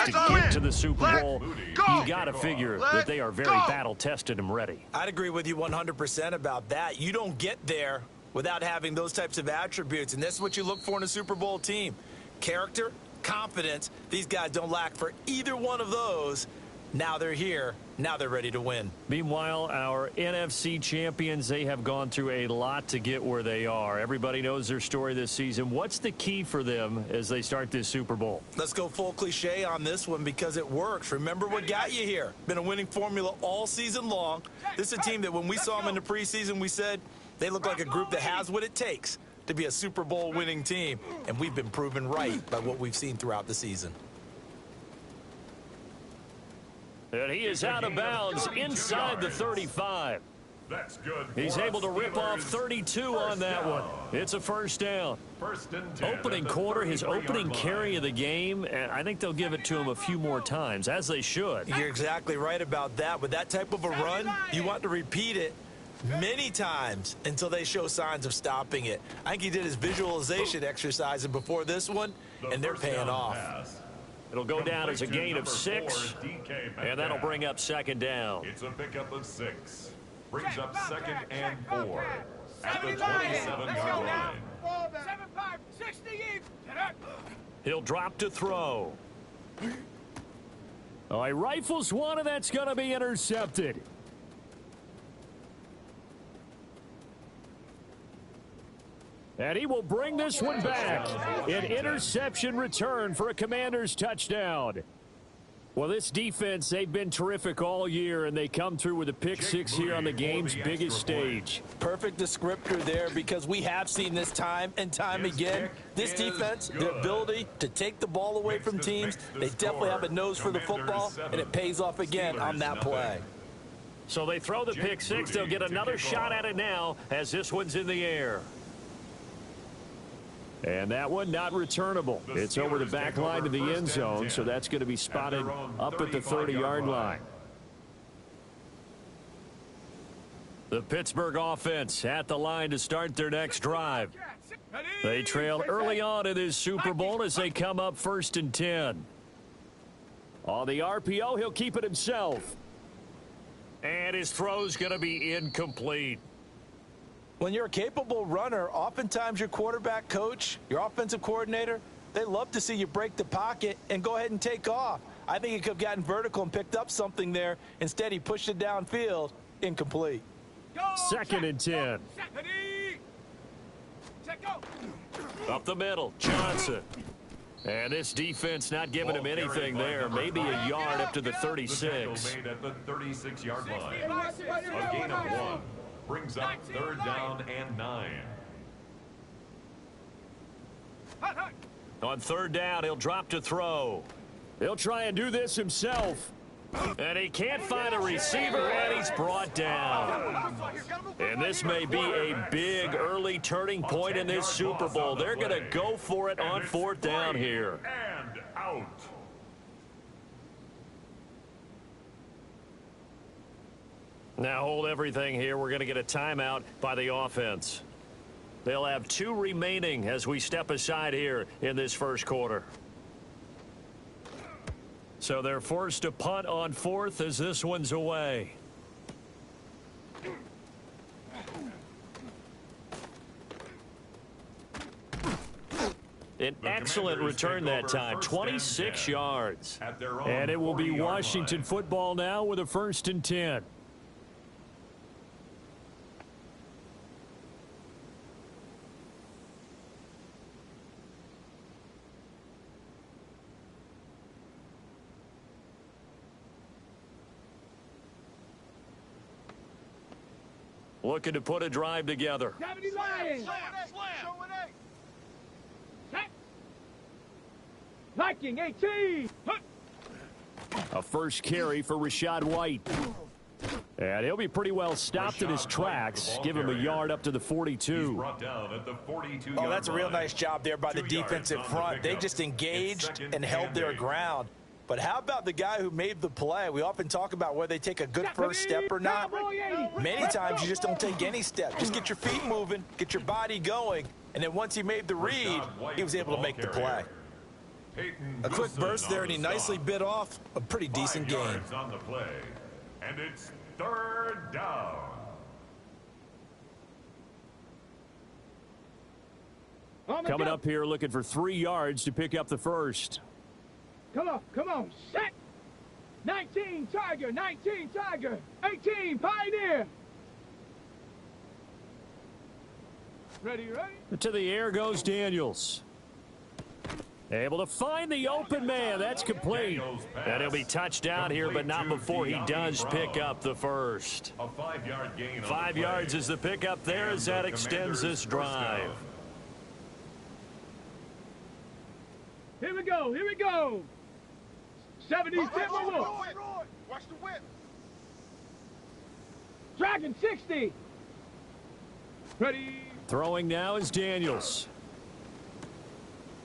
to get to the Super Bowl, you got to figure that they are very battle-tested and ready. I'd agree with you 100% about that. You don't get there without having those types of attributes, and that's what you look for in a Super Bowl team. Character, confidence. These guys don't lack for either one of those. Now they're here. Now they're ready to win. Meanwhile, our NFC champions, they have gone through a lot to get where they are. Everybody knows their story this season. What's the key for them as they start this Super Bowl? Let's go full cliche on this one because it works. Remember what got you here. Been a winning formula all season long. This is a team that when we saw them in the preseason, we said they look like a group that has what it takes to be a Super Bowl winning team. And we've been proven right by what we've seen throughout the season. And he is out of bounds inside the 35. That's good. He's able to rip off 32 on that one. It's a first down. Opening quarter, his opening carry of the game, and I think they'll give it to him a few more times, as they should. You're exactly right about that. With that type of a run, you want to repeat it many times until they show signs of stopping it. I think he did his visualization exercise before this one, and they're paying off. It'll go down as a gain of 6, and that'll bring up second down. It's a pickup of 6. Brings up second and 4 at the 27-yard line. He'll drop to throw. Oh, he rifles one, and that's going to be intercepted. And he will bring this one back. An interception return for a Commanders touchdown. Well, this defense, they've been terrific all year, and they come through with a pick 6 here on the game's biggest stage. Perfect descriptor there because we have seen this time and time again. This defense, their ability to take the ball away from teams, they definitely have a nose for the football, and it pays off again on that play. So they throw the pick 6. They'll get another shot at it now as this one's in the air. And that one not returnable. It's over the back line to the end zone, so that's going to be spotted up at the 30-yard line. The Pittsburgh offense at the line to start their next drive. They trail early on in this Super Bowl as they come up 1st and 10. On the RPO, he'll keep it himself. And his throw's going to be incomplete. When you're a capable runner, oftentimes your quarterback coach, your offensive coordinator, they love to see you break the pocket and go ahead and take off. I think he could have gotten vertical and picked up something there. Instead, he pushed it downfield, incomplete. 2nd and 10. Up the middle, Johnson. And this defense not giving him anything there. Maybe a yard up to the 36. Made at the 36-yard line. A gain of 1. Brings up 3rd down and 9. On 3rd down, he'll drop to throw. He'll try and do this himself. And he can't find a receiver, and he's brought down. And this may be a big early turning point in this Super Bowl. They're going to go for it on 4th down here. And out. Now hold everything here. We're going to get a timeout by the offense. They'll have 2 remaining as we step aside here in this first quarter. So they're forced to punt on 4th as this one's away. An excellent return that time, 26 yards. And it will be Washington football now with a 1st and 10. Looking to put a drive together. Viking 18. A first carry for Rachaad White. And he'll be pretty well stopped in his tracks. Give him a yard up to the 42. Oh, that's a real nice job there by the defensive front. They just engaged and held their ground. But how about the guy who made the play? We often talk about whether they take a good first step or not. Many times you just don't take any step. Just get your feet moving, get your body going, and then once he made the read, he was able to make the play. A quick burst there, and he nicely bit off a pretty decent gain. On the play, and it's third down. Coming up here looking for 3 yards to pick up the first. Come on, set. 19 Tiger, 19 Tiger, 18 Pioneer. Ready? To the air goes Daniels. Able to find the open man. That's complete. And he'll be touched down here, but not before he does pick up the first. A 5-yard gain. 5 yards is the pickup there as that extends this drive. Here we go. 70 Timberwolves. Watch the whip. Dragon 60. Ready. Throwing now is Daniels.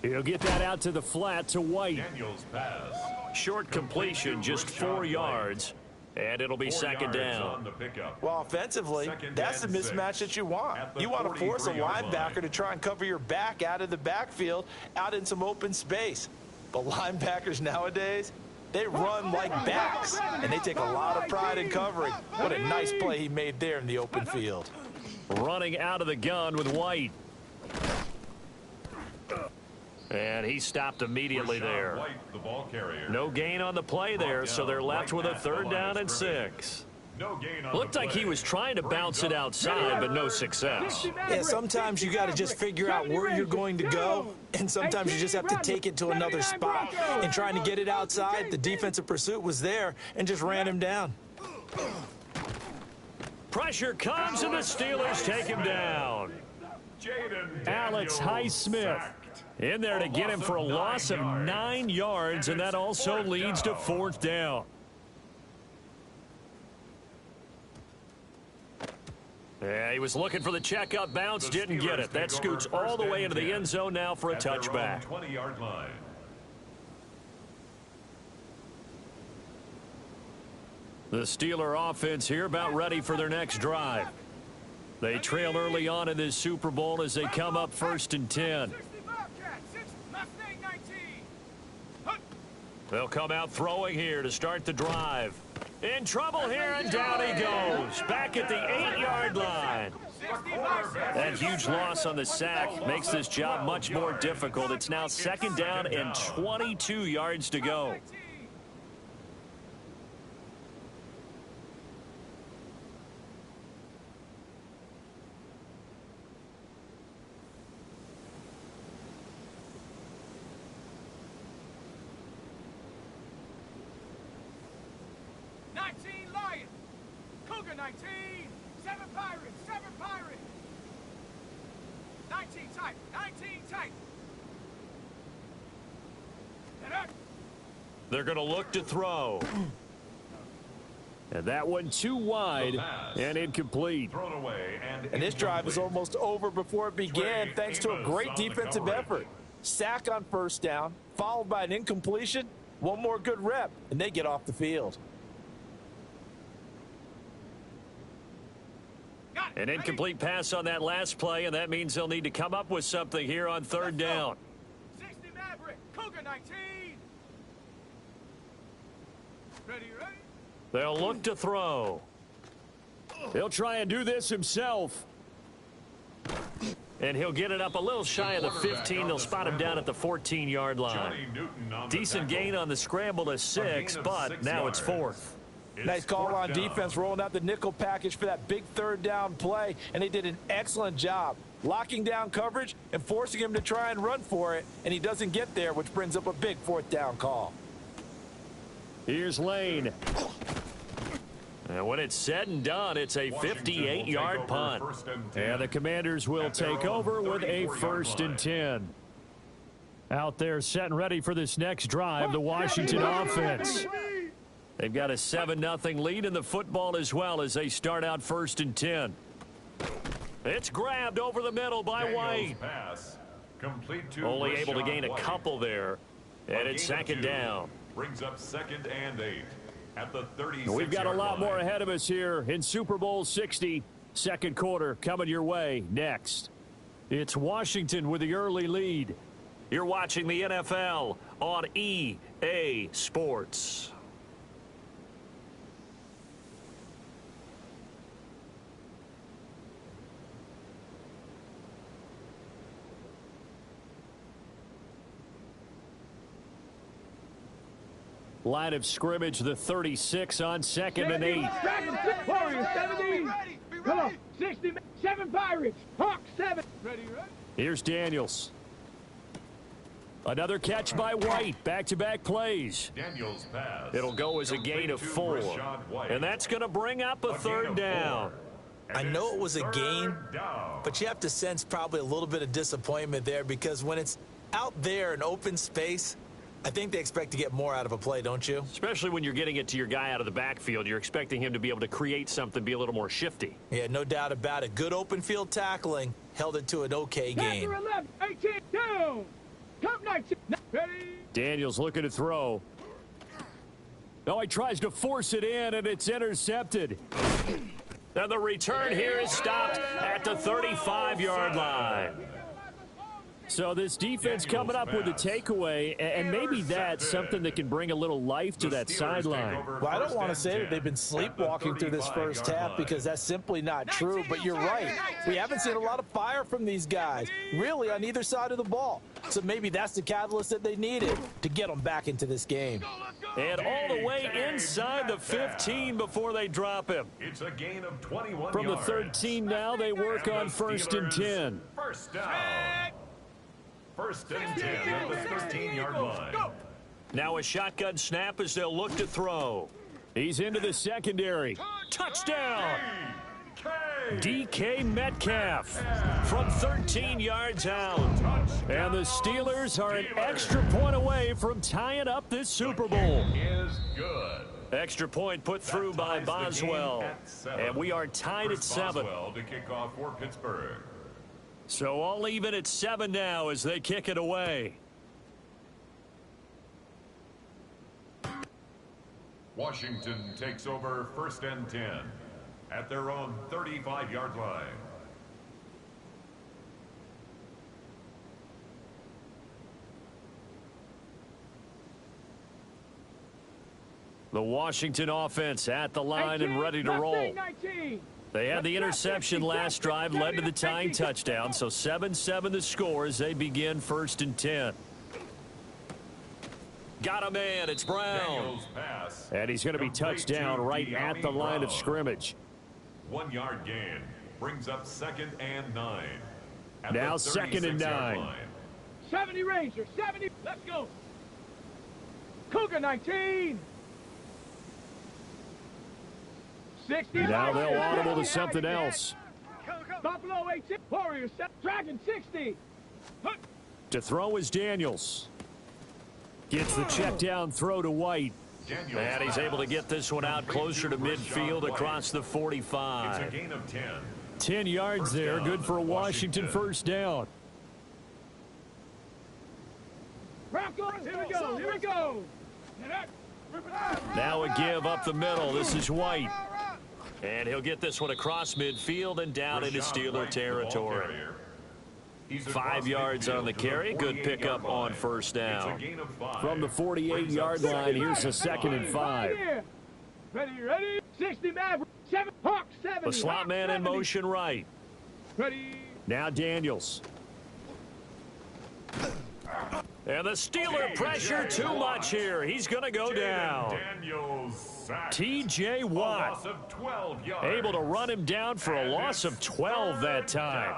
He'll get that out to the flat to White. Daniels pass. Short completion, just 4 yards. And it'll be second down. Well, offensively, that's the mismatch that you want. You want to force a linebacker to try and cover your back out of the backfield, out in some open space. But linebackers nowadays, they run like backs, and they take a lot of pride in covering. What a nice play he made there in the open field. Running out of the gun with White. And he stopped immediately there. White, the ball carrier. No gain on the play there, so they're left with a third down and 6. No gain on Looked like he was trying to bounce it outside, but no success. Yeah, sometimes you got to just figure out where you're going to go, and sometimes you just have to take it to another spot. And trying to get it outside, the defensive pursuit was there and just ran him down. Pressure comes, and the Steelers take him down. Alex Highsmith in there to get him for a loss of 9 yards, and that also leads to 4th down. Yeah, he was looking for the checkup bounce, didn't get it. That scoots all the way into the end zone now for a touchback. 20-yard line. The Steeler offense here about ready for their next drive. They trail early on in this Super Bowl as they come up 1st and 10. They'll come out throwing here to start the drive. In trouble here, and down he goes. Back at the 8-yard line. That huge loss on the sack makes this job much more difficult. It's now 2nd down and 22 yards to go. They're going to look to throw. And that one too wide and incomplete. Thrown away and this drive is almost over before it began thanks to a great defensive effort. Sack on 1st down, followed by an incompletion. One more good rep, and they get off the field. An incomplete pass on that last play, and that means they'll need to come up with something here on 3rd down. 60 Maverick, Cougar 19. Ready? They'll look to throw. He'll try and do this himself. And he'll get it up a little shy of the 15. They'll spot him down at the 14-yard line. Decent gain on the scramble to 6, but now it's 4th. Nice call on defense, rolling out the nickel package for that big 3rd down play, and they did an excellent job locking down coverage and forcing him to try and run for it, and he doesn't get there, which brings up a big 4th down call. Here's Lane. And when it's said and done, it's a 58-yard punt. And the Commanders will take over with a 1st and 10. Out there set and ready for this next drive, the Washington offense. They've got a 7-0 lead in the football as well as they start out 1st and 10. It's grabbed over the middle by White. Only able to gain a couple there. And it's 2nd down. Brings up 2nd and 8 at the 36. We've got a lot more ahead of us here in Super Bowl 60. 2nd quarter coming your way next. It's Washington with the early lead. You're watching the NFL on EA Sports. Line of scrimmage, the 36 on 2nd and 8. Warriors 70. Come on, 60. 7 Pirates. Hawks 7. Ready. Here's Daniels. Another catch by White. Back-to-back plays. Daniels pass. It'll go as a gain of 4. And that's going to bring up a third down. I know it was a gain, but you have to sense probably a little bit of disappointment there because when it's out there in open space, I think they expect to get more out of a play, don't you? Especially when you're getting it to your guy out of the backfield. You're expecting him to be able to create something, be a little more shifty. Yeah, no doubt about it. Good open field tackling held it to an okay game. 11, 18, down. Top 19. Ready. Daniels looking to throw. Oh, he tries to force it in, and it's intercepted. And the return here is stopped at the 35-yard line. So this defense coming up with a takeaway, and maybe that's something that can bring a little life to that sideline. Well, I don't want to say that they've been sleepwalking through this first half because that's simply not true, but you're right. We haven't seen a lot of fire from these guys, really, on either side of the ball. So maybe that's the catalyst that they needed to get them back into this game. And all the way inside the 15 before they drop him. It's a gain of 21 From the yards. 13 now, they work on 1st and 10. First down. 1st and 10 at the 13-yard line. Now a shotgun snap as they'll look to throw. He's into the secondary. Touchdown! DK Metcalf from 13 yards out. And the Steelers are an extra point away from tying up this Super Bowl. Is good. Extra point put through by Boswell. And we are tied at 7. Boswell to kick off for Pittsburgh. So all even at 7 now as they kick it away. Washington takes over 1st and 10 at their own 35-yard line. The Washington offense at the line and ready to roll. 19. They had the interception last drive, led to the tying touchdown, so 7-7 the score as they begin 1st and 10. Got a man, it's Brown. Daniels pass. And he's going to be touched down right at the line of scrimmage. 1 yard gain brings up 2nd and 9. At Now the 2nd and 36-yard 9. line. 70 Rangers, 70. Let's go. Cougar 19. 60. Now they'll audible to something else. Buffalo 18. Warriors, Dragon 60. To throw is Daniels. Gets the check down throw to White. Daniels And he's able to get this one out closer to midfield across the It's a 45. gain of 10. 10 yards there, good for a Washington first down. Broncos, here we go, here we go. Now a give up the middle. This is White. And he'll get this one across midfield and down into Steeler territory. 5 yards on the carry. Good pickup on first down. From the 48-yard line, here's a 2nd and 5. Ready. 60 Maverick. 7 Hawks 70. The slot man in motion right. Ready. Now Daniels. And the Steeler pressure too much here. He's going to go down. T.J. Watt able to run him down for a loss of 12 that time.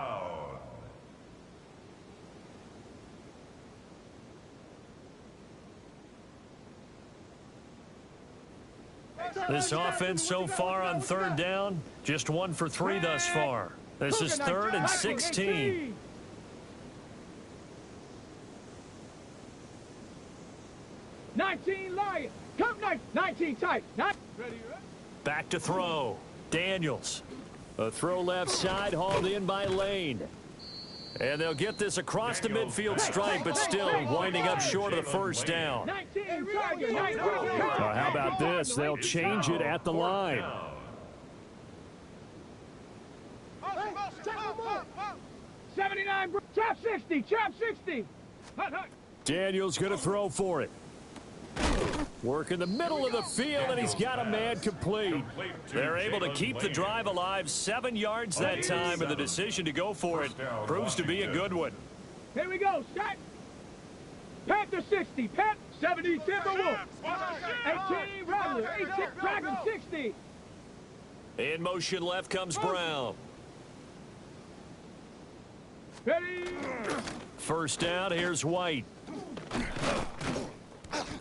This offense so far on 3rd down, just 1 for 3 thus far. This is 3rd and 16. Lions. Come 19 tight. Ready. Back to throw. Daniels. A throw left side, hauled in by Lane. And they'll get this across the midfield stripe, but still winding up short of the first down. 19. How about this? They'll change it at the line. Trap 60. Trap 60. Daniel's going to throw for it. Work in the middle of the field, and he's got a man complete. They're able to keep the drive alive, 7 yards that time, and the decision to go for it proves to be a good one. Here we go, set. Panther 60, Pep 70, Timberwolf. 18, Rattler, 18, Dragon 60. In motion left comes Brown. Ready. First down, here's White.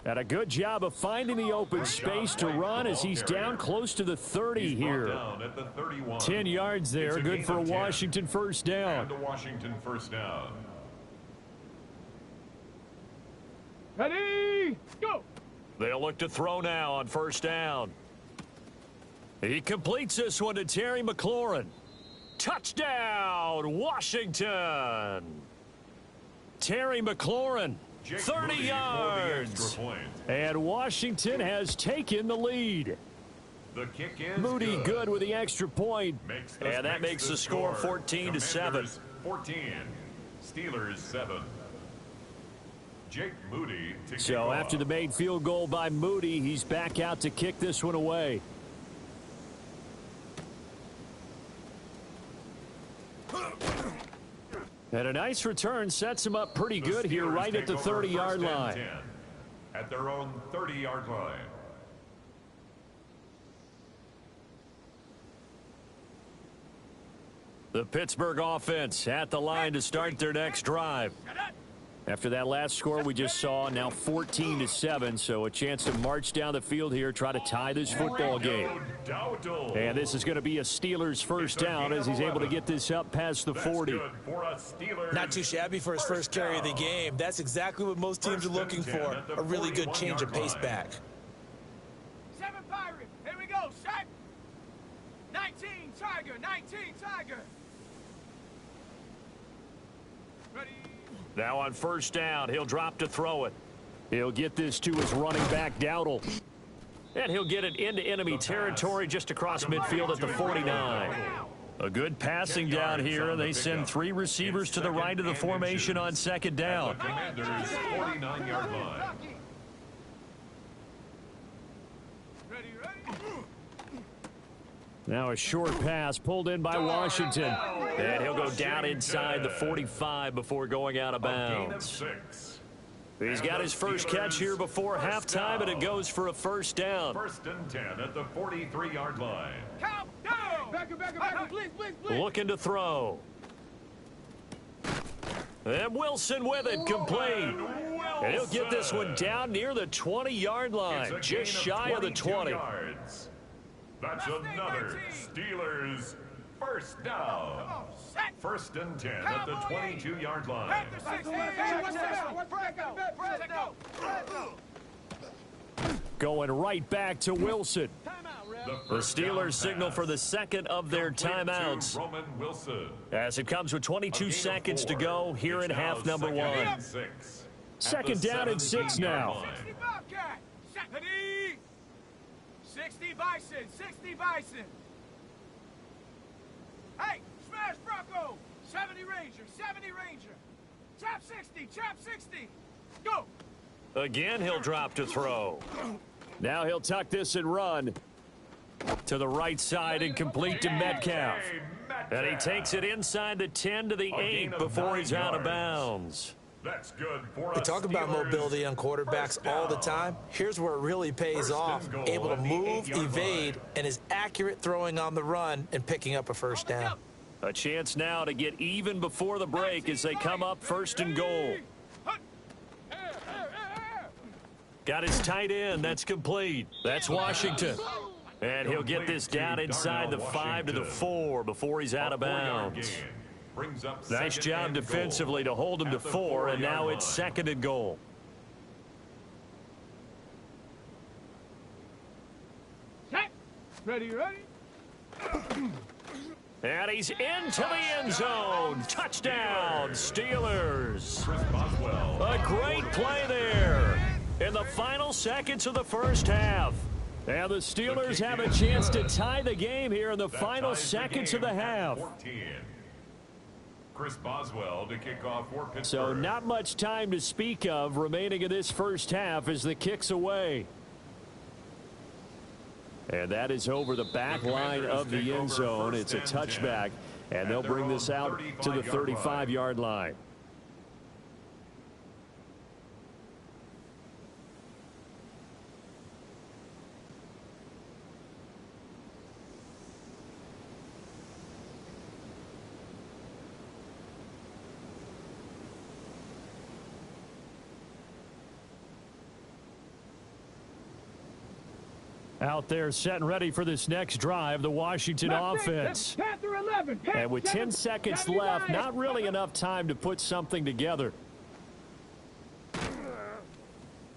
And a good job of finding the open space to run as he's down close to the 30 here. 10 yards there, good for a Washington first down. And a Washington first down. Ready, go. They'll look to throw now on first down. He completes this one to Terry McLaurin. Touchdown, Washington. Terry McLaurin, 30 yards. And Washington has taken the lead. The kick is Moody good with the extra point. And that makes the score 14-7. 14. Steelers 7. Jake Moody to kick So off. after the made field goal by Moody, he's back out to kick this one away. And a nice return sets him up pretty good here right at the 30-yard line. 10 at their own 30-yard line. The Pittsburgh offense at the line to start their next drive. After that last score we just saw, now 14-7, so a chance to march down the field here, try to tie this football game. And this is going to be a Steelers first down as he's able to get this up past the 40. Not too shabby for his first carry of the game. That's exactly what most teams are looking for, a really good change of pace back. 7 Pirates, here we go, set. 19 Tiger, 19 Tiger. Ready. Now on first down, he'll drop to throw it. He'll get this to his running back, Dowdle. And he'll get it into enemy territory just across midfield at the 49. A good passing down here, and they send 3 receivers to the right of the formation on second down. Commanders 49-yard line. Ready, ready. Now a short pass pulled in by Washington. And he'll go down inside the 45 before going out of bounds. He's got his first catch here before halftime, and it goes for a first down. First and 10 at the 43-yard line. Count down. Back, please. Looking to throw. And Wilson with it, complete. And he'll get this one down near the 20-yard line, just shy of the 20. Yards. That's another Steelers first down. First and 10 at the 22-yard line. Going right back to Wilson. The Steelers signal for the second of their timeouts Roman Wilson. as it comes with 22 seconds to go here in half number 1. Second down and 6 now. 60 Bobcat. 60 Bison, 60 Bison. Hey, smash Bronco. 70 Ranger, 70 Ranger. Chop 60. Go. Again, he'll drop to throw. Now he'll tuck this and run to the right side and complete to Metcalf. And he takes it inside the 10 to the 8 before he's out of bounds. That's good for We talk about mobility on quarterbacks all the time. Here's where it really pays off. Able to move, evade, and is accurate throwing on the run and picking up a first down. A chance now to get even before the break as they come up first and goal. Got his tight end. That's complete. That's Washington. And he'll get this down inside the 5 to the 4 before he's out of bounds. Nice job defensively to hold him to 4, and now it's second and goal. Set. Ready. And he's into the end zone. Touchdown, Steelers. A great play there in the final seconds of the first half. And the Steelers have a chance to tie the game here in the final seconds of the half. Chris Boswell to kick off for Pittsburgh. So not much time to speak of remaining in this first half as the kick's away. And that is over the back line of the end zone. It's a touchback, and they'll bring this out to the 35-yard line. Out there set and ready for this next drive, the Washington offense. And with 10 seconds left, not really enough time to put something together.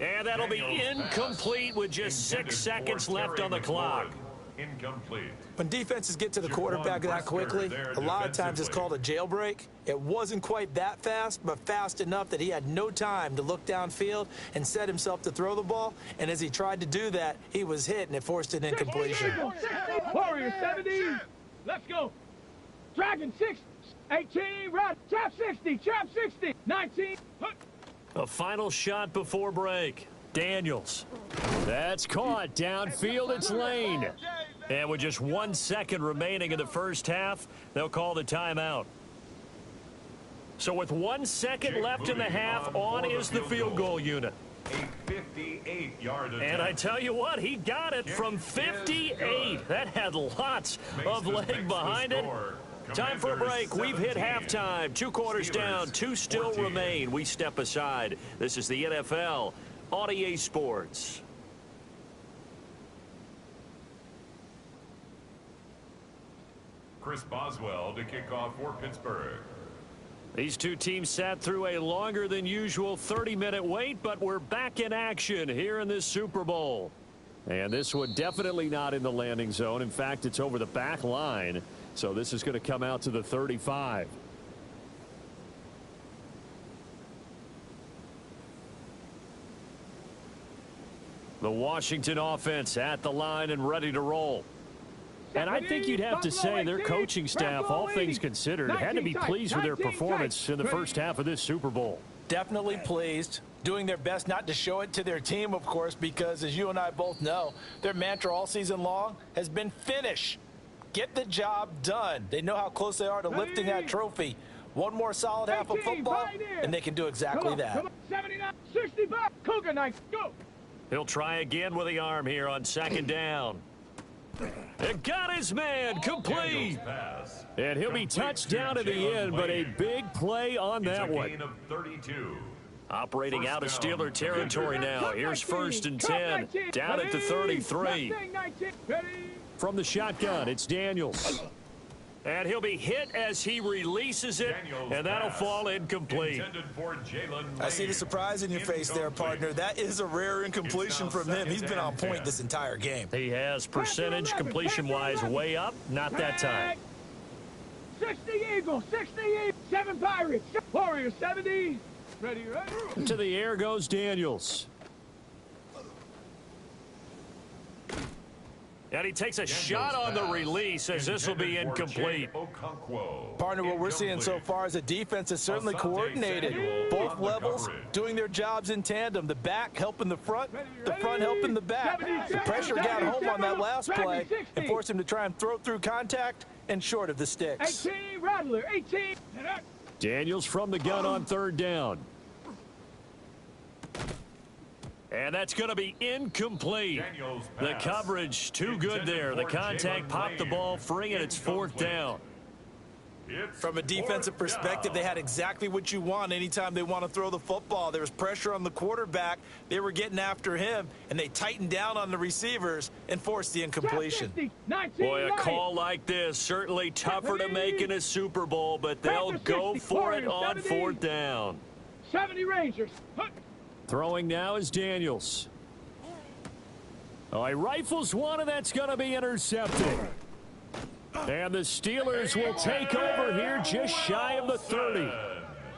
And that'll be incomplete with just 6 seconds left on the clock. Incomplete. When defenses get to the quarterback that quickly, a lot of times it's called a jailbreak. It wasn't quite that fast, but fast enough that he had no time to look downfield and set himself to throw the ball. And as he tried to do that, he was hit, and it forced an incompletion. Warrior 70. Let's go. Dragon 6. 18. Right. Trap 60. Trap 60. 19. A final shot before break. Daniels. That's caught downfield. It's Lane. And with just 1 second remaining in the first half, they'll call the timeout. So with 1 second left in the half, on is the field goal unit. A 58-yard attempt. And I tell you what, he got it from 58. That had lots of leg behind it. Time for a break. We've hit halftime. 2 quarters down, 2 still remain. We step aside. This is the NFL on EA Sports. Chris Boswell to kick off for Pittsburgh. These two teams sat through a longer than usual 30-minute wait, but we're back in action here in this Super Bowl. And this one definitely not in the landing zone. In fact, it's over the back line. So this is going to come out to the 35. The Washington offense at the line and ready to roll. And I think you'd have to say their coaching staff, all things considered, had to be pleased with their performance in the first half of this Super Bowl. Definitely pleased, doing their best not to show it to their team, of course, because as you and I both know, their mantra all season long has been finish. Get the job done. They know how close they are to lifting that trophy. One more solid half of football, and they can do exactly that. 79, 65, Cougar Knights, go. He'll try again with the arm here on second down. It got his man complete. And he'll be touched down at the end, but a big play on that one. Operating out of Steeler territory now. Here's 1st and 10. Down at the 33. From the shotgun, it's Daniels. And he'll be hit as he releases it, and that'll fall incomplete. I see the surprise in your face there, partner. That is a rare incompletion from him. He's been on point this entire game. He has percentage completion-wise way up, not that time. 60 Eagles, 68, 7 Pirates, Warriors 70. Ready. To the air goes Daniels. And he takes a shot on the release as this will be incomplete. Partner, what we're seeing so far is the defense is certainly coordinated. Both levels doing their jobs in tandem. The back helping the front helping the back. The pressure got home on that last play and forced him to try and throw through contact and short of the sticks. 18, Rattler, 18. Daniels from the gun on 3rd down. And that's going to be incomplete. The coverage too good there. The contact popped the ball free, and it's 4th down. From a defensive perspective, they had exactly what you want anytime they want to throw the football. There was pressure on the quarterback. They were getting after him, and they tightened down on the receivers and forced the incompletion. Boy, a call like this, certainly tougher to make in a Super Bowl, but they'll go for it on 4th down. 70 Rangers. Throwing now is Daniels. Oh, he rifles one, and that's going to be intercepted. And the Steelers will take over here just shy of the 30.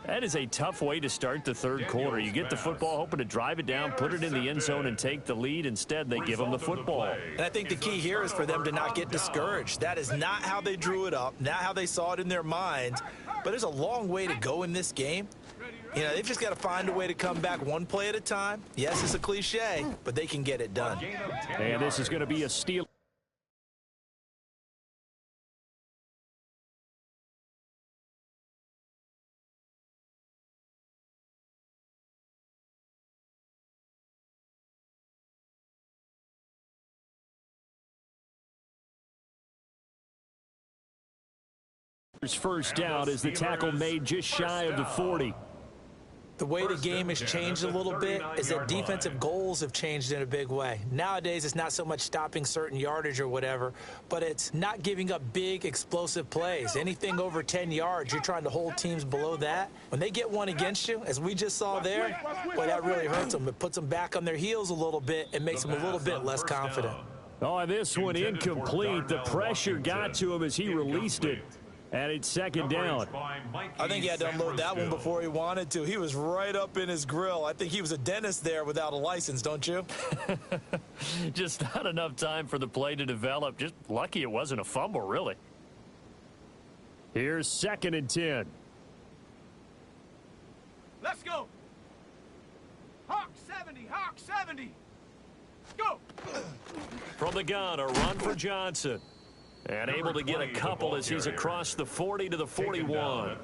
That is a tough way to start the 3rd quarter. You get the football, hoping to drive it down, put it in the end zone, and take the lead. Instead, they give them the football. And I think the key here is for them to not get discouraged. That is not how they drew it up, not how they saw it in their minds. but there's a long way to go in this game. You know, they've just got to find a way to come back one play at a time. Yes, it's a cliche, but they can get it done. And this is going to be a steal. First down as the tackle made just shy of the 40. The way the game has changed a little bit is that defensive goals have changed in a big way. Nowadays, it's not so much stopping certain yardage or whatever, but it's not giving up big, explosive plays. Anything over 10 yards, you're trying to hold teams below that. When they get one against you, as we just saw there, boy, that really hurts them. It puts them back on their heels a little bit and makes them a little bit less confident. Oh, this one incomplete. The pressure got to him as he released it. And it's second down. I think he had to unload that one before he wanted to. He was right up in his grill. I think he was a dentist there without a license, don't you? Just not enough time for the play to develop. Just lucky it wasn't a fumble, really. Here's 2nd and 10. Let's go. Hawk 70, Hawk 70. Go. From the gun, a run for Johnson. And able to get a couple as he's across the 40 to the 41.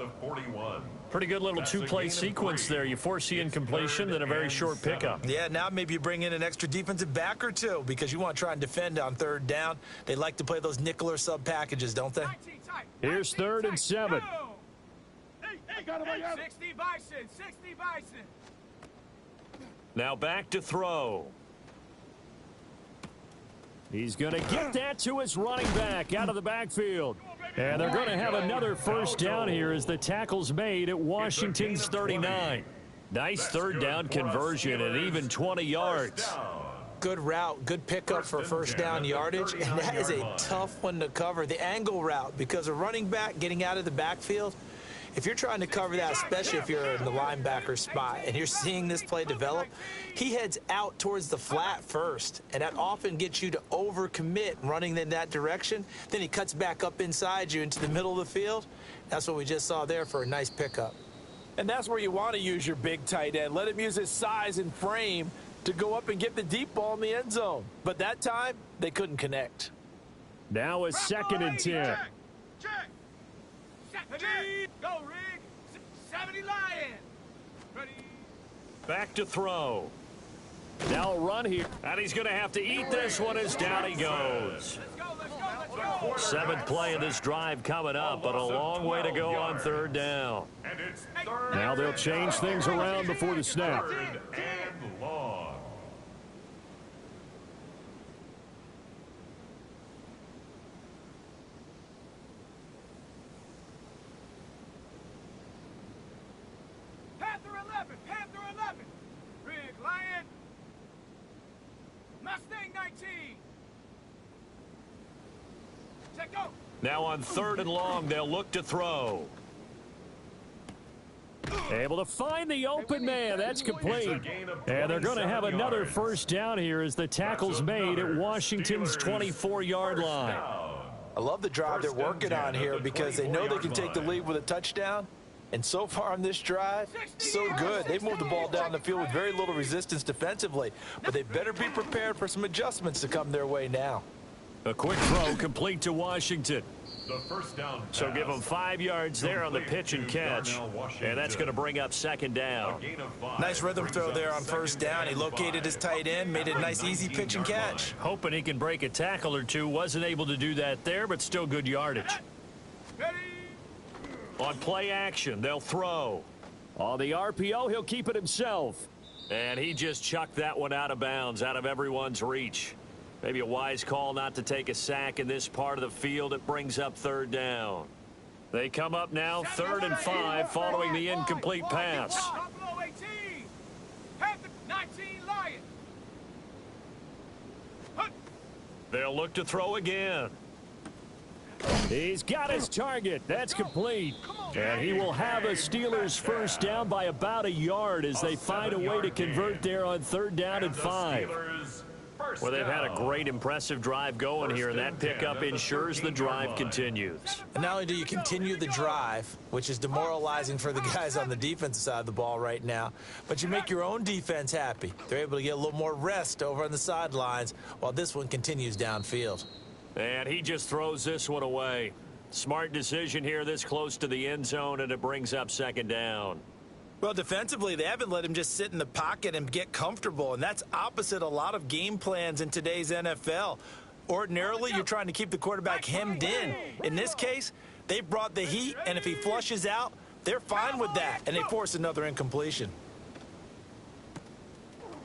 Pretty good little two-play sequence there. You force the incompletion, then a very short pickup. Yeah, now maybe you bring in an extra defensive back or two because you want to try and defend on 3rd down. They like to play those nickel or sub packages, don't they? Here's 3rd and 7. 60 Bison, 60 Bison. Now back to throw. He's going to get that to his running back out of the backfield. And they're going to have another first down here as the tackle's made at Washington's 39. Nice 3rd down conversion and even 20 yards. Good route, good pickup for first down yardage, and that is a tough one to cover. The angle route, because a running back getting out of the backfield, if you're trying to cover that, especially if you're in the linebacker spot and you're seeing this play develop, he heads out towards the flat first, and that often gets you to overcommit running in that direction. Then he cuts back up inside you into the middle of the field. That's what we just saw there for a nice pickup. And that's where you want to use your big tight end. Let him use his size and frame to go up and get the deep ball in the end zone. But that time, they couldn't connect. Now a 2nd and 10. Check. Go, Rig. 70 Lion. Ready. Back to throw. Now a run here. And he's going to have to eat this one as down he goes. Let's go. 7th play of this drive coming up, but a long way to go on 3rd down. Now they'll change things around before the snap. 3rd and long. Panther 11. Rig Lion. Mustang 19. Check go. Now on 3rd and long, they'll look to throw. Able to find the open man. That's complete. And they're going to have another first down here as the tackle's made at Washington's 24-yard line. I love the drive they're working on here because they know they can take the lead with a touchdown. And so far on this drive, so good. They've moved the ball down the field with very little resistance defensively. But they better be prepared for some adjustments to come their way now. A quick throw complete to Washington. The first down So give them 5 yards there on the pitch and catch. And that's going to bring up 2nd down. Nice rhythm throw there on first down. He located his tight end, made it a nice easy pitch and catch. Hoping he can break a tackle or two. Wasn't able to do that there, but still good yardage. On play action, they'll throw. On the RPO, he'll keep it himself. And he just chucked that one out of bounds, out of everyone's reach. Maybe a wise call not to take a sack in this part of the field. It brings up 3rd down. They come up now 3rd and 5 following the incomplete pass. Buffalo 18. Panther 19 Lion. They'll look to throw again. He's got his target. That's complete. And he will have a Steelers first down by about a yard as they find a way to convert there on 3rd down and 5. Well, they've had a great, impressive drive going here, and that pickup ensures the drive continues. And not only do you continue the drive, which is demoralizing for the guys on the defensive side of the ball right now, but you make your own defense happy. They're able to get a little more rest over on the sidelines while this one continues downfield. And he just throws this one away. Smart decision here this close to the end zone, and it brings up second down. Well, defensively, they haven't let him just sit in the pocket and get comfortable, and that's opposite a lot of game plans in today's NFL. Ordinarily, you're trying to keep the quarterback hemmed in. In this case, they brought the heat, and if he flushes out, they're fine with that, and they force another incompletion.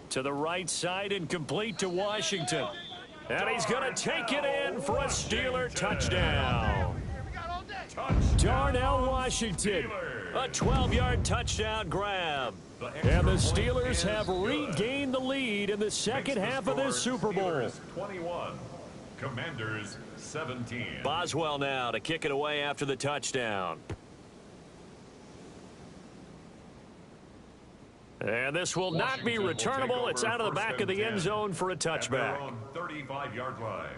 To the right side, incomplete to Washington. And he's going to take it in for a Steeler touchdown. Darnell Washington, a 12-yard touchdown grab. And the Steelers have regained the lead in the second half of this Super Bowl. 21, Commanders 17. Boswell now to kick it away after the touchdown. And this will not be returnable. It's out of the back of the end zone for a touchback. 35-yard line.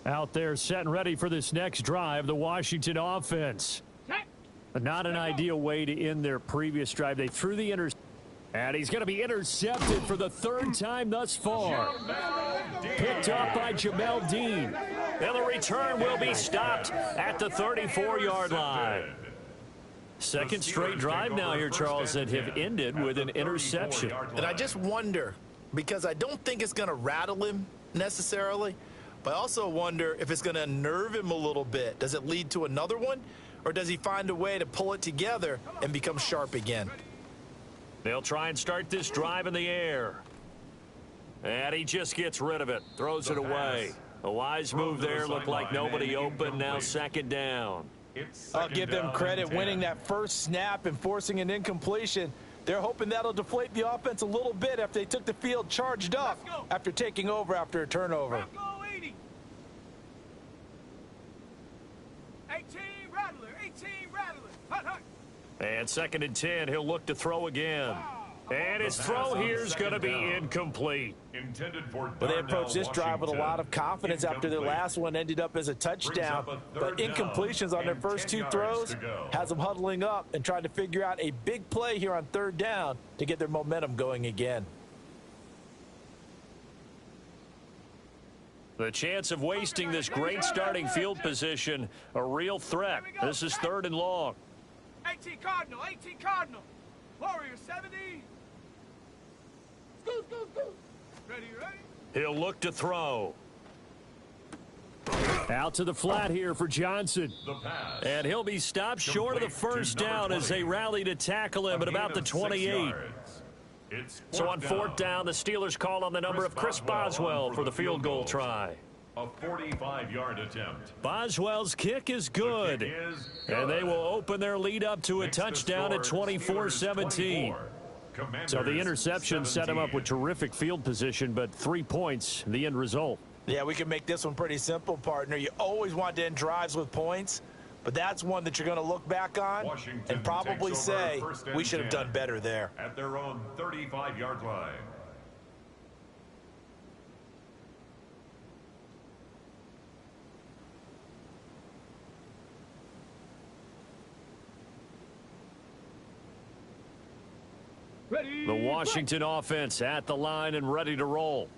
Out there set and ready for this next drive, the Washington offense. Not an ideal way to end their previous drive. They threw the interception. And he's going to be intercepted for the third time thus far. Picked up by Jamel Dean. And the return will be stopped at the 34-yard line. Second straight drive now here, Charles, that have ended with an interception. And I just wonder, because I don't think it's going to rattle him necessarily, but I also wonder if it's going to unnerve him a little bit. Does it lead to another one, or does he find a way to pull it together and become sharp again? They'll try and start this drive in the air. And he just gets rid of it, throws it away. A wise move there, looked like nobody open, now second down. I'll give them credit winning that first snap and forcing an incompletion. They're hoping that'll deflate the offense a little bit after they took the field charged up after taking over after a turnover. 18 Rattler, 18 Rattler. Hut, hut. And second and 10, he'll look to throw again. And his throw here is going to be incomplete. But they approached this drive with a lot of confidence after their last one ended up as a touchdown. But incompletions on their first two throws has them huddling up and trying to figure out a big play here on third down to get their momentum going again. The chance of wasting this great starting field position, a real threat. This is third and long. 18 Cardinal, 18 Cardinal. Warrior 70. Scoot, scoot, scoot. Ready, ready? He'll look to throw. Out to the flat here for Johnson. And he'll be stopped short of the first down as they rally to tackle him at about the 28. So on fourth down, the Steelers call on the number of Chris Boswell for the field goal try. A 45-yard attempt. Boswell's kick is good. And they will open their lead up to a touchdown at 24-17. So the interception set him up with terrific field position, but 3 points, the end result. Yeah, we can make this one pretty simple, partner. You always want to end drives with points, but that's one that you're going to look back on and probably say we should have done better there. At their own 35-yard line. The Washington offense at the line and ready to roll.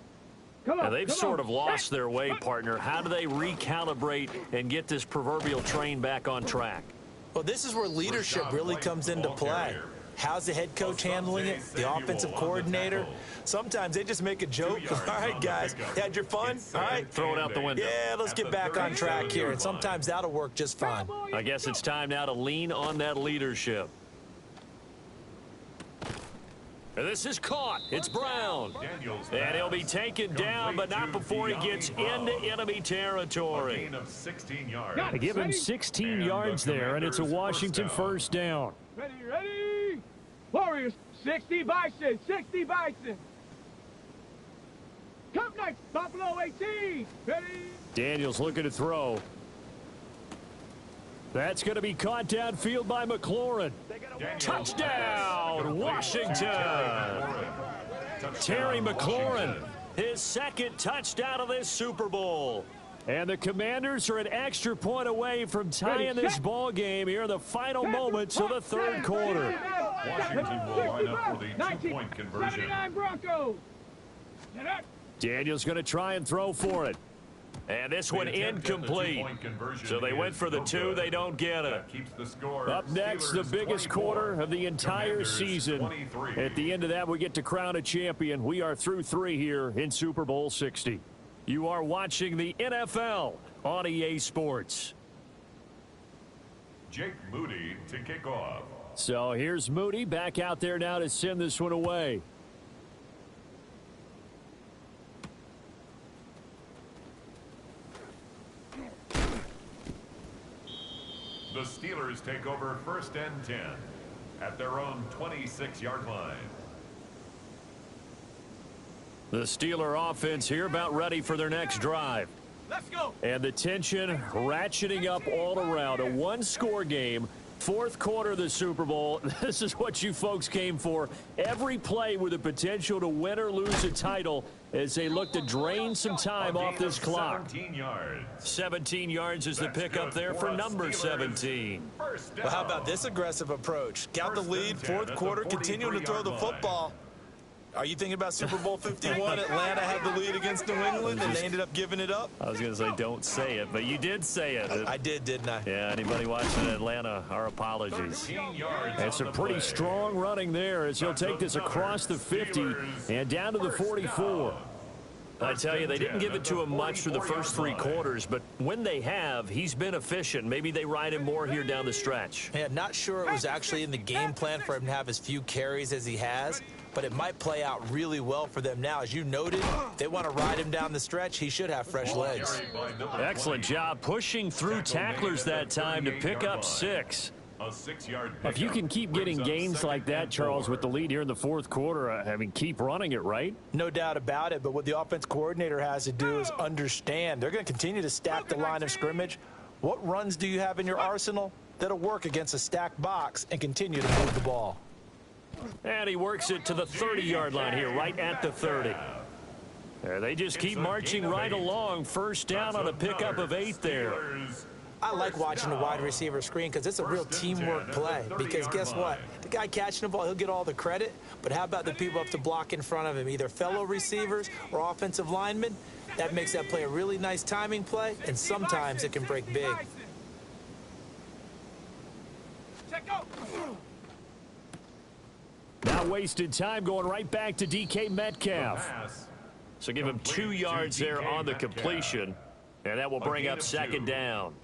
Now they've sort of lost their way, partner. How do they recalibrate and get this proverbial train back on track? Well, this is where leadership really comes into play. How's the head coach handling it? The offensive coordinator? Sometimes they just make a joke. All right, guys, you had your fun? All right. Throw it out the window. Yeah, let's get back on track here. And sometimes that'll work just fine. I guess it's time now to lean on that leadership. And this is caught. It's Brown. And he'll be taken down, but not before he gets into enemy territory. They give him 16 yards there, and it's a Washington first down. Ready, ready. Warriors, 60 Bison, 60 Bison. Cup night, Buffalo 18. Ready? Daniels looking to throw. That's going to be caught downfield by McLaurin. Touchdown, Washington. Terry McLaurin, his second touchdown of this Super Bowl. And the Commanders are an extra point away from tying this ball game here in the final moments of the third quarter. Washington will line up for the two-point conversion. Broncos. Daniels going to try and throw for it. And this one incomplete. So they went for the two. They don't get it. Up next, the biggest quarter of the entire season. At the end of that, we get to crown a champion. We are through 3 here in Super Bowl 60. You are watching the NFL on EA Sports. Jake Moody to kick off. So here's Moody back out there now to send this one away. The Steelers take over 1st and 10 at their own 26-yard line. The Steeler offense here about ready for their next drive. Let's go. And the tension ratcheting up all around. A one-score game. 4th quarter of the Super Bowl. This is what you folks came for. Every play with the potential to win or lose a title as they look to drain some time off this clock. 17 yards. 17 yards is the pickup there for number 17. Well, how about this aggressive approach? Got the lead, 4th quarter, continuing to throw the football. Are you thinking about Super Bowl 51? Atlanta had the lead against New England, and they ended up giving it up? I was going to say don't say it, but you did say it. I did, didn't I? Yeah, anybody watching Atlanta, our apologies. It's a pretty strong running there as he'll take this across the 50 and down to the 44. I tell you, they didn't give it to him much for the first 3 quarters, but when they have, he's been efficient. Maybe they ride him more here down the stretch. Yeah, not sure it was actually in the game plan for him to have as few carries as he has, but it might play out really well for them now. As you noted, if they want to ride him down the stretch, he should have fresh legs. Excellent job pushing through tacklers that time to pick up 6. If you can keep getting gains like that, Charles, with the lead here in the 4th quarter, I mean, keep running it, right? No doubt about it, but what the offense coordinator has to do is understand. They're going to continue to stack the line of scrimmage. What runs do you have in your arsenal that'll work against a stacked box and continue to move the ball? And he works it to the 30-yard line here, right at the 30. There, they just keep marching right along. First down on a pickup of 8 there. I like watching the wide receiver screen because it's a real teamwork play. Because guess what? The guy catching the ball, he'll get all the credit. But how about the people up to block in front of him, either fellow receivers or offensive linemen? That makes that play a really nice timing play, and sometimes it can break big. Not wasted time going right back to DK Metcalf. So give him 2 yards there on the completion. And that will bring up 2nd down.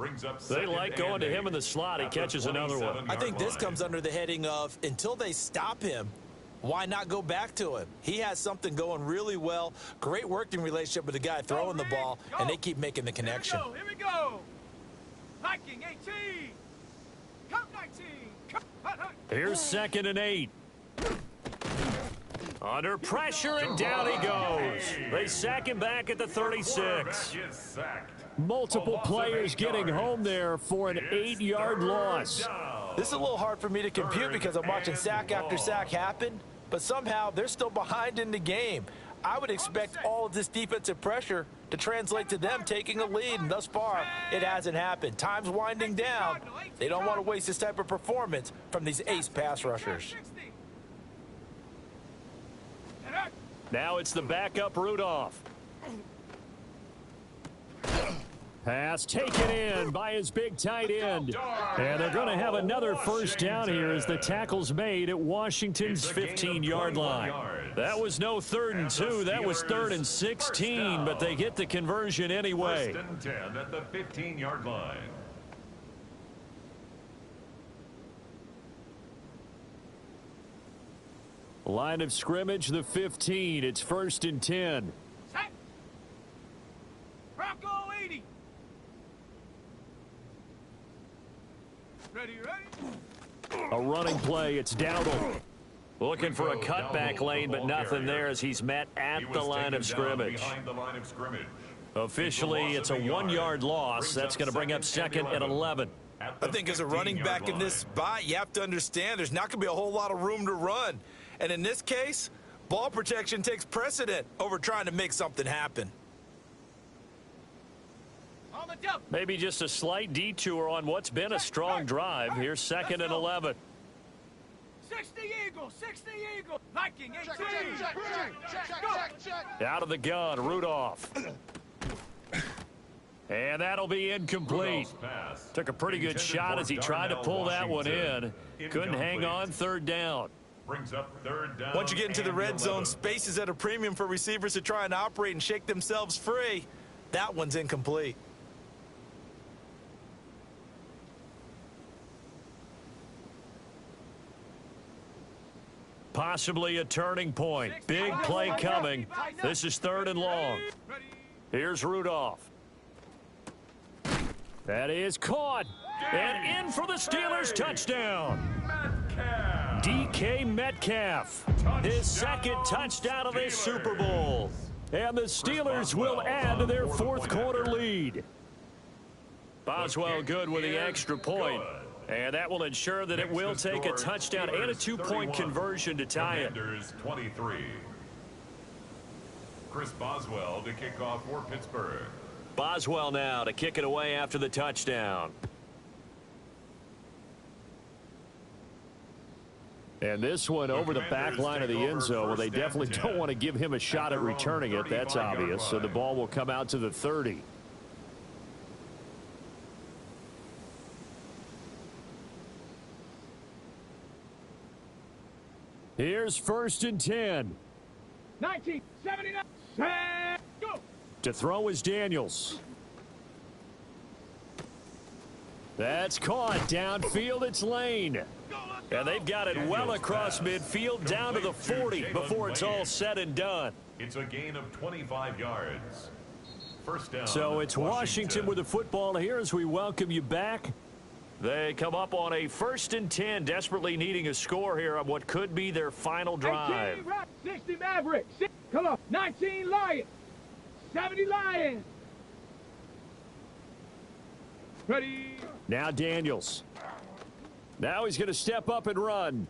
They like going to him in the slot. He catches another one. I think this comes under the heading of, until they stop him, why not go back to him? He has something going really well. Great working relationship with the guy throwing the ball, and they keep making the connection. Here we go. Hiking 18. Cup 19. Here's 2nd and 8. Under pressure, and down he goes. They sack him back at the 36. Multiple players getting home there for an 8-yard loss. This is a little hard for me to compute because I'm watching sack after sack happen, but somehow they're still behind in the game. I would expect all of this defensive pressure to translate to them taking a lead, and thus far, it hasn't happened. Time's winding down. They don't want to waste this type of performance from these ace pass rushers. Now it's the backup Rudolph. Pass taken in by his big tight end. And they're going to have another first down here as the tackle's made at Washington's 15-yard line. That was no 3rd and 2. That was 3rd and 16, but they get the conversion anyway. 1st and 10 at the 15-yard line. Line of scrimmage, the 15. It's 1st and 10. Set. Bronco 80. Ready. A running play. It's Dowdle. Looking for a cutback lane, but nothing there as he's met at the line of scrimmage. Officially, it's a 1-yard loss. That's going to bring up second and 11. I think as a running back in this spot, you have to understand there's not going to be a whole lot of room to run. And in this case, ball protection takes precedent over trying to make something happen. Maybe just a slight detour on what's been a strong drive. Here's second and 11. 60 Eagle, 60 Eagle. Viking 18. Out of the gun, Rudolph. And that'll be incomplete. Took a pretty good shot as he tried to pull that one in. Couldn't hang on, third down. Once you get into the red zone, space is at a premium for receivers to try and operate and shake themselves free. That one's incomplete. Possibly a turning point. Big play coming. This is third and long. Here's Rudolph. That is caught. And in for the Steelers touchdown. DK Metcalf. His second touchdown of this Super Bowl. And the Steelers will add to their fourth quarter lead. Boswell good with the extra point. And that will ensure that it will take a touchdown and a 2-point conversion to tie it. 23. Chris Boswell to kick off for Pittsburgh. Boswell now to kick it away after the touchdown. And this one over the back line of the end zone. Well, they definitely don't want to give him a shot at returning it. That's obvious. So the ball will come out to the 30. Here's first and 10. 1979. Go. To throw is Daniels. That's caught. Downfield, it's Lane. And they've got it well across midfield down to the 40 before it's all said and done. It's a gain of 25 yards. First down. So it's Washington with the football here as we welcome you back. They come up on a first and 10, desperately needing a score here on what could be their final drive. 60 Mavericks. Come on. 19 Lions. 70 Lions. Ready. Now Daniels. Now he's going to step up and run.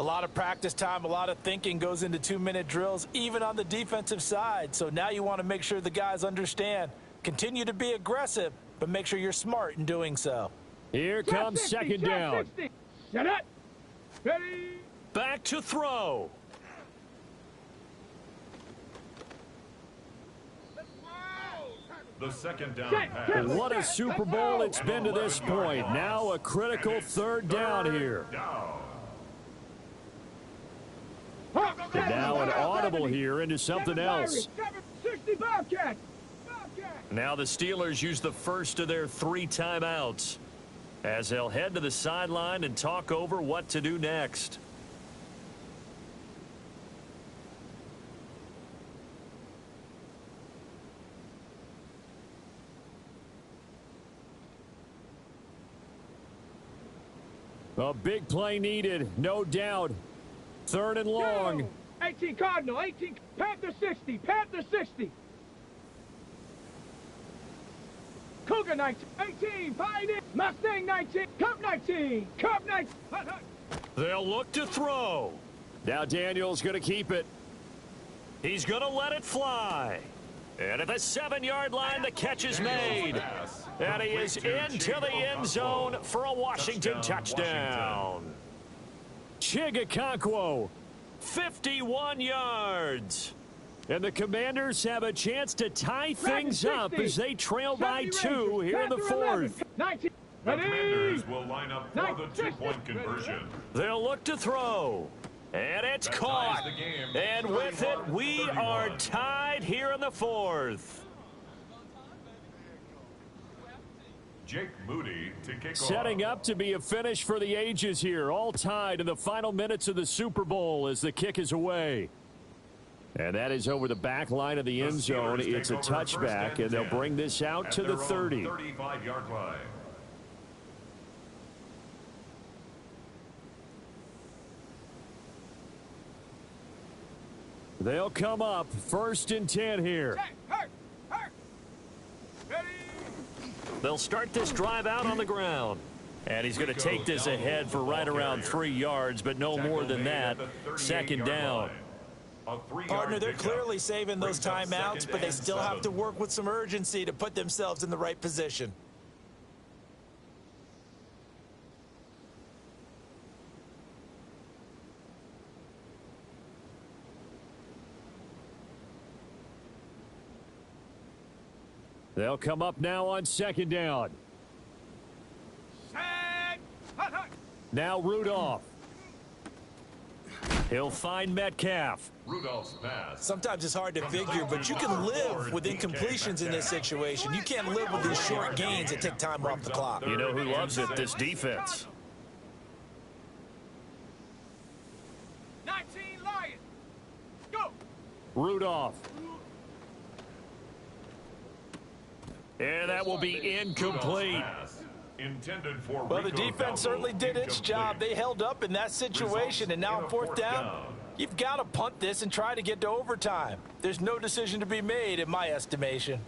A lot of practice time, a lot of thinking goes into 2-minute drills, even on the defensive side. So now you want to make sure the guys understand. Continue to be aggressive, but make sure you're smart in doing so. Here comes second down. Set up. Ready. Back to throw. The second down pass. What a Super Bowl it's been to this point. Now a critical third down here. And now an audible here into something else. 60 Bobcats. Now the Steelers use the first of their 3 timeouts as they'll head to the sideline and talk over what to do next. A big play needed, no doubt. Third and long. 18 Cardinal, 18 Panther 60, Panther 60. Cougar 19, 18 Pioneer, Mustang 19, Cup 19, Cup 19. They'll look to throw. Now Daniels going to keep it. He's going to let it fly. And at the 7-yard line, the catch is made. And he is into the end zone for a Washington touchdown. Chigakonkwo, 51 yards. And the Commanders have a chance to tie things up as they trail by 2 here in the fourth. The Commanders will line up for the 2-point conversion. They'll look to throw. And it's caught. And with it, we are tied here in the fourth. Jake Moody to kick off. Setting up to be a finish for the ages here. All tied in the final minutes of the Super Bowl as the kick is away. And that is over the back line of the end zone. It's a touchback, and they'll bring this out to the 30. 35-yard line. They'll come up 1st and 10 here. They'll start this drive out on the ground. And he's going to take this ahead for right around 3 yards, but no more than that. 2nd down. Partner, they're clearly saving those timeouts, but they still have to work with some urgency to put themselves in the right position. They'll come up now on 2nd down. Now Rudolph. He'll find Metcalf. Rudolph's pass. Sometimes it's hard to figure, but you can live with incompletions in this situation. You can't live with these short gains that take time off the clock. You know who loves it? This defense. 19 Lions. Go. Rudolph. And that will be incomplete. Intended for Well, the defense certainly did its job. They held up in that situation, and now on 4th down, you've got to punt this and try to get to overtime. There's no decision to be made, in my estimation.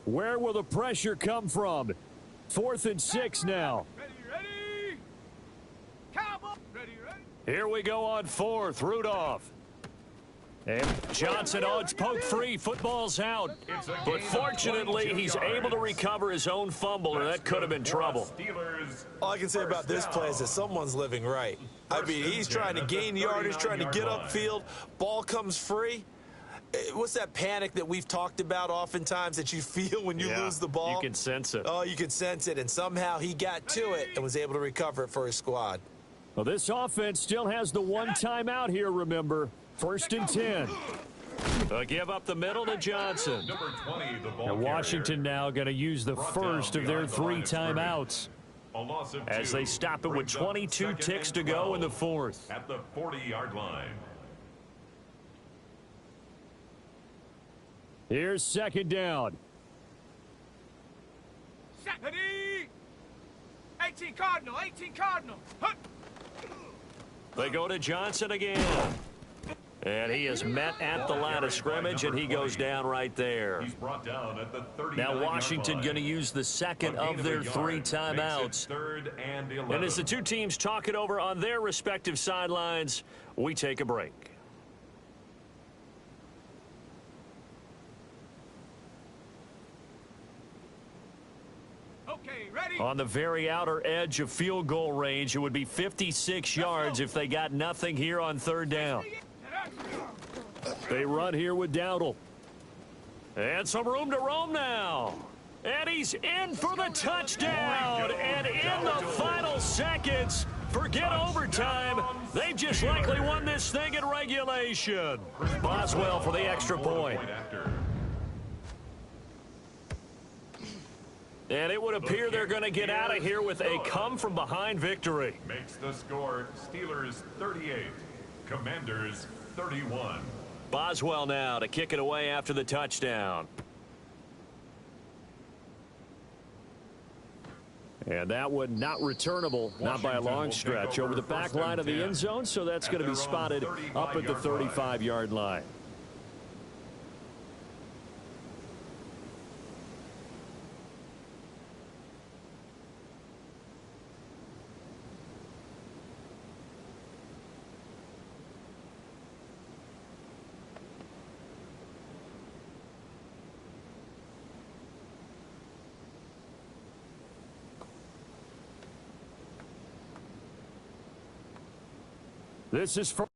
Where will the pressure come from? 4th and 6 now. Ready. Cowboy. Ready. Here we go on 4th. Rudolph. And Johnson, it's poked free. Football's out. But fortunately, he's able to recover his own fumble, and that could have been trouble. All I can say about this play is that someone's living right. I mean, he's trying to gain yardage, trying to get upfield. Ball comes free. What's that panic that we've talked about oftentimes that you feel when you lose the ball? You can sense it. Oh, you can sense it, and somehow he got to it and was able to recover it for his squad. Well, this offense still has the one timeout here, remember. 1st and 10. They'll give up the middle to Johnson. Number 20, the ball And Washington now going to use the first of their 3 timeouts as they stop it with 22 ticks to go in the 4th. At the 40-yard line. Here's 2nd down. Ready. 18 Cardinal. Hunt. They go to Johnson again. And he is met at the line of scrimmage, and he goes down right there. He's brought down at the 39-yard Now Washington going to use the second of their 3 timeouts. 3rd and 11. And as the two teams talk it over on their respective sidelines, we take a break. Okay, ready. On the very outer edge of field goal range, it would be 56 yards if they got nothing here on 3rd down. They run here with Dowdle. And some room to roam now. And he's in for the touchdown. And in the final seconds, forget overtime. They've just likely won this thing in regulation. Boswell for the extra point. And it would appear they're going to get out of here with a come-from-behind victory. Makes the score Steelers 38, Commanders 31. Boswell now to kick it away after the touchdown. And that one not returnable, not by a long stretch, over the back line of the end zone, so that's going to be spotted up at the 35-yard line. This is for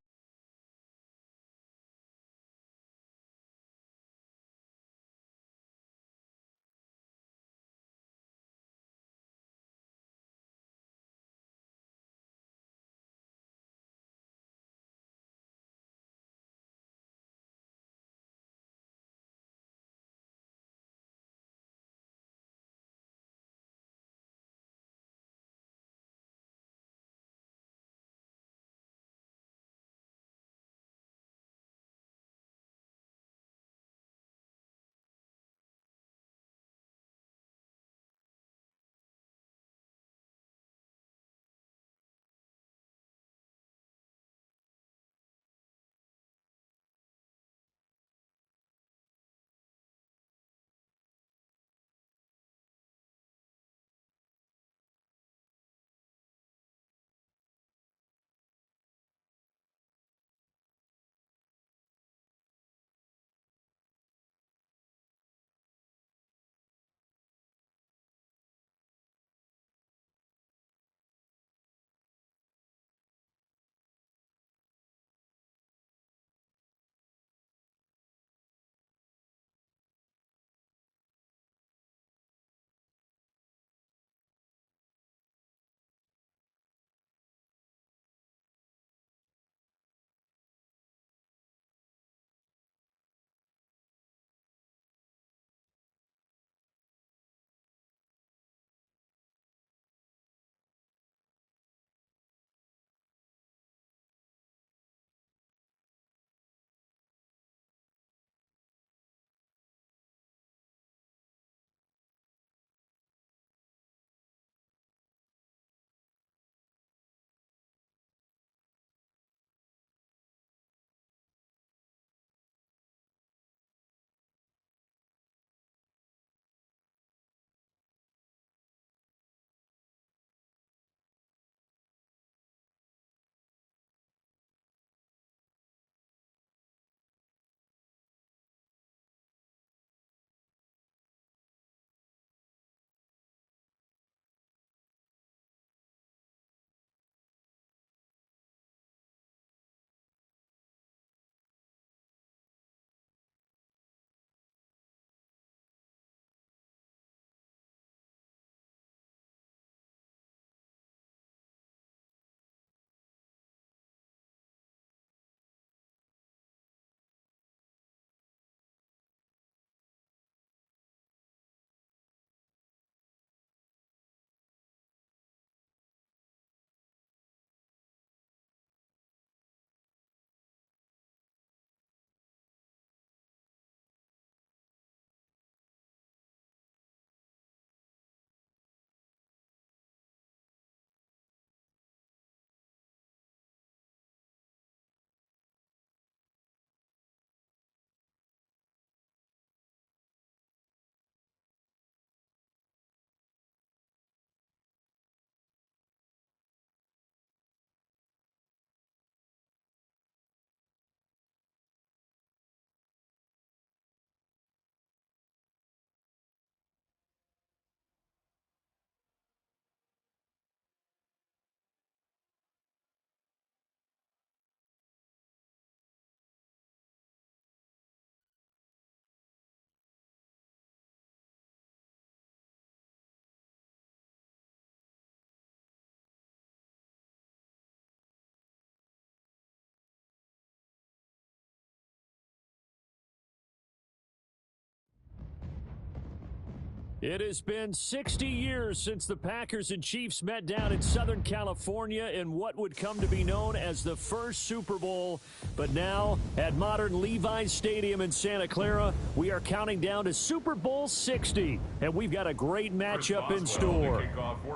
It has been 60 years since the Packers and Chiefs met down in Southern California in what would come to be known as the first Super Bowl. But now, at modern Levi's Stadium in Santa Clara, we are counting down to Super Bowl 60. And we've got a great matchup in store.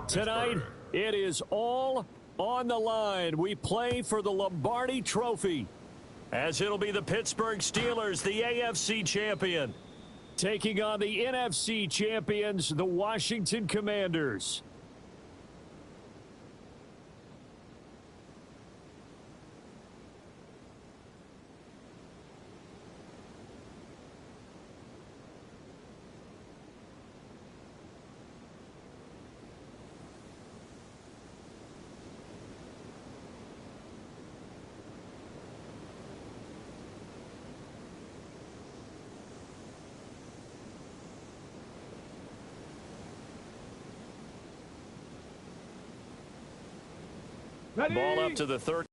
Tonight, it is all on the line. We play for the Lombardi Trophy, as it'll be the Pittsburgh Steelers, the AFC champion, taking on the NFC champions, the Washington Commanders. Ready? Ball up to the third.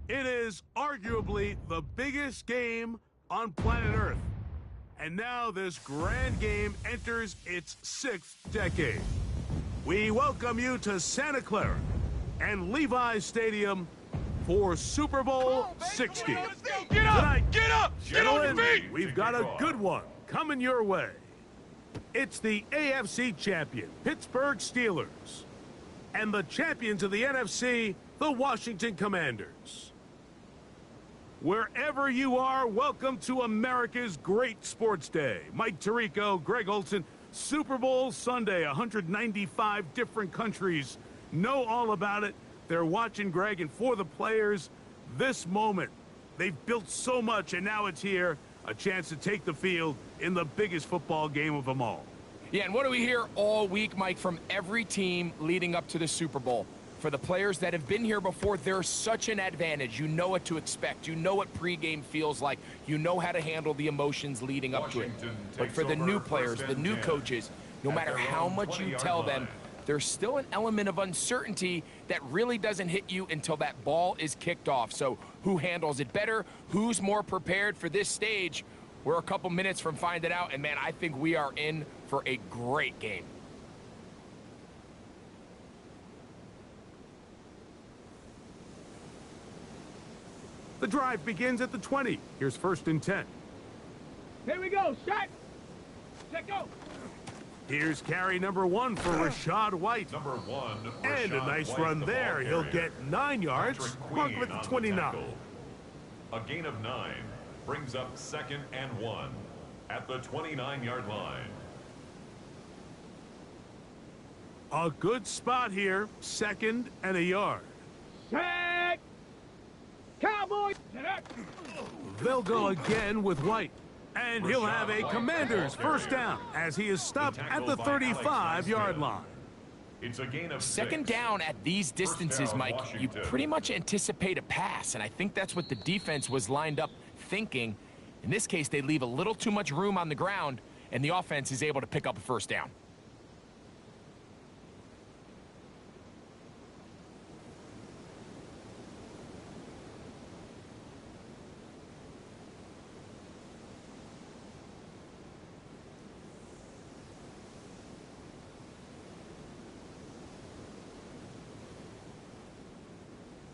It is arguably the biggest game on planet Earth. And now this grand game enters its 6th decade. We welcome you to Santa Clara and Levi's Stadium for Super Bowl 60. Get up! Tonight, Get up! Get on your feet! we've got a good one coming your way. It's the AFC champion, Pittsburgh Steelers, and the champions of the NFC, the Washington Commanders. Wherever you are, welcome to America's great sports day. Mike Tirico, Greg Olson, Super Bowl Sunday, 195 different countries know all about it. They're watching, Greg, and for the players, this moment. They've built so much, and now it's here, a chance to take the field in the biggest football game of them all. Yeah, and what do we hear all week, Mike, from every team leading up to the Super Bowl? For the players that have been here before, there's such an advantage. You know what to expect. You know what pregame feels like. You know how to handle the emotions leading up to it. But for the new players, the new coaches, no matter how much you tell them, there's still an element of uncertainty that really doesn't hit you until that ball is kicked off. So who handles it better? Who's more prepared for this stage? We're a couple minutes from finding out, and man, I think we are in for a great game. The drive begins at the 20. Here's 1st and 10. Here we go. Shot. Let go. Here's carry number 1 for Rashad White. Number 1. And a nice White, run the there. ball He'll carrier. get 9 yards. Patrick Mark Queen him at on the 29. tackle. A gain of 9 brings up 2nd and 1 at the 29-yard line. A good spot here, 2nd and a yard. Set. Cowboys. They'll go again with White. And he'll have a Commander's first down as he is stopped at the 35-yard line. It's a gain of 2nd 6. down at these distances, down, Mike, you Washington. pretty much anticipate a pass, and I think that's what the defense was lined up thinking. In this case, they leave a little too much room on the ground, and the offense is able to pick up a first down.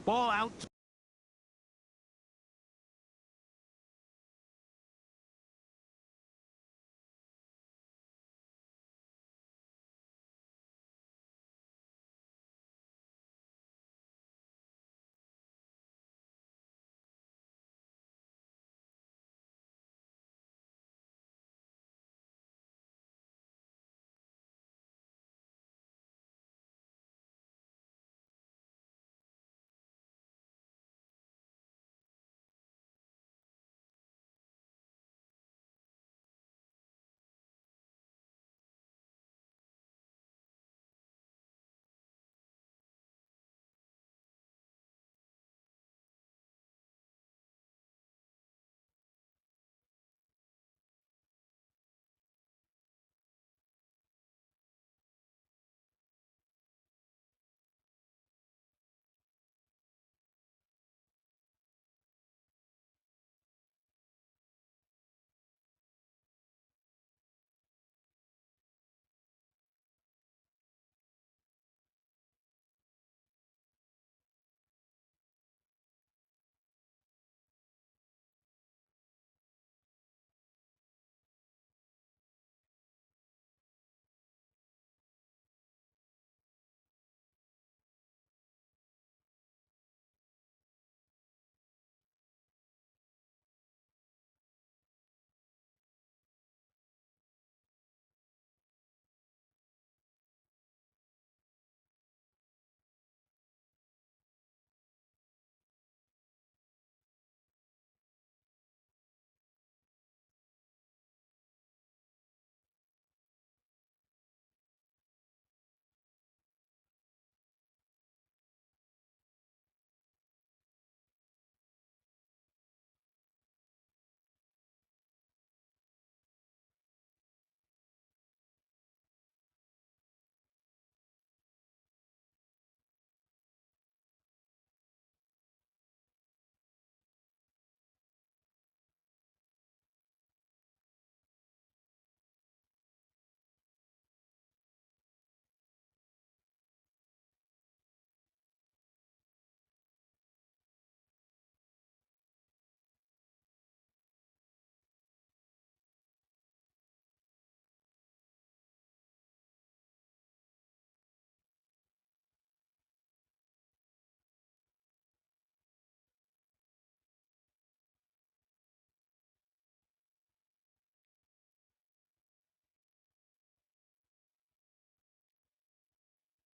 Ball out.